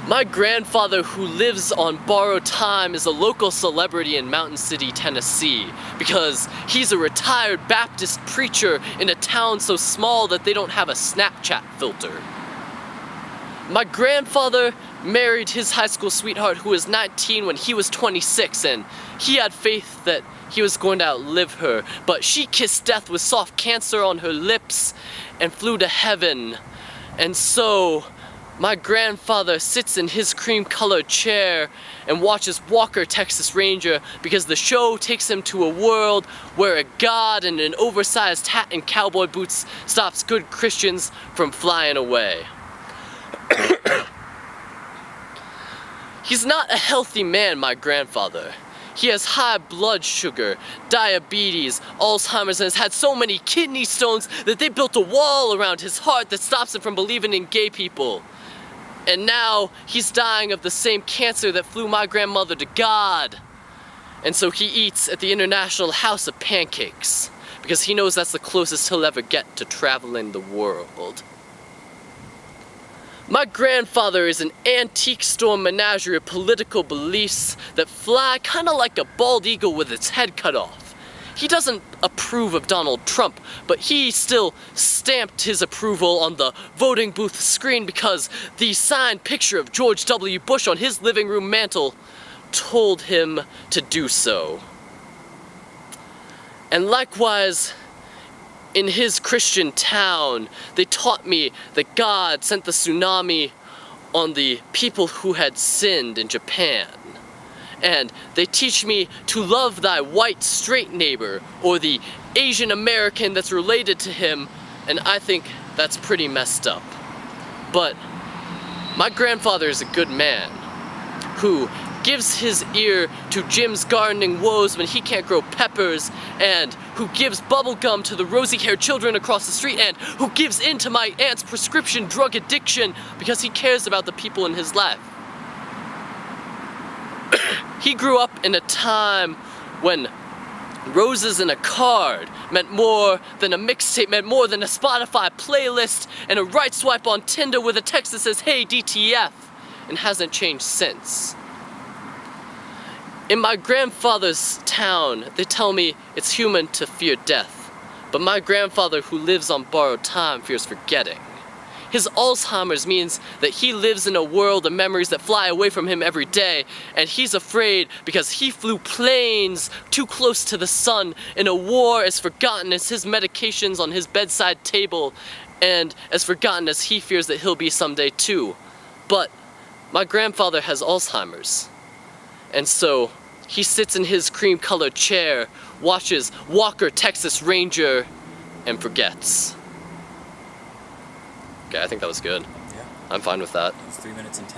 My grandfather, who lives on borrowed time, is a local celebrity in Mountain City, Tennessee, because he's a retired Baptist preacher in a town so small that they don't have a Snapchat filter. My grandfather married his high school sweetheart who was 19 when he was 26, and he had faith that he was going to outlive her, but she kissed death with soft cancer on her lips and flew to heaven. And so my grandfather sits in his cream-colored chair and watches Walker, Texas Ranger, because the show takes him to a world where a god in an oversized hat and cowboy boots stops good Christians from flying away. He's not a healthy man, my grandfather. He has high blood sugar, diabetes, Alzheimer's, and has had so many kidney stones that they built a wall around his heart that stops him from believing in gay people. And now he's dying of the same cancer that flew my grandmother to God. And so he eats at the International House of Pancakes, because he knows that's the closest he'll ever get to traveling the world. My grandfather is an antique store menagerie of political beliefs that fly kind of like a bald eagle with its head cut off. He doesn't approve of Donald Trump, but he still stamped his approval on the voting booth screen because the signed picture of George W. Bush on his living room mantle told him to do so. And likewise, in his Christian town, they taught me that God sent the tsunami on the people who had sinned in Japan. And they teach me to love thy white straight neighbor, or the Asian American that's related to him, and I think that's pretty messed up. But my grandfather is a good man who gives his ear to Jim's gardening woes when he can't grow peppers, and who gives bubble gum to the rosy-haired children across the street, and who gives in to my aunt's prescription drug addiction because he cares about the people in his life. He grew up in a time when roses in a card meant more than a mixtape, meant more than a Spotify playlist, and a right swipe on Tinder with a text that says, "Hey, DTF," and hasn't changed since. In my grandfather's town, they tell me it's human to fear death, but my grandfather, who lives on borrowed time, fears forgetting. His Alzheimer's means that he lives in a world of memories that fly away from him every day, and he's afraid because he flew planes too close to the sun in a war as forgotten as his medications on his bedside table, and as forgotten as he fears that he'll be someday too. But my grandfather has Alzheimer's. And so he sits in his cream-colored chair, watches Walker, Texas Ranger, and forgets. Okay, I think that was good. Yeah. I'm fine with that. It was 3 minutes and 10.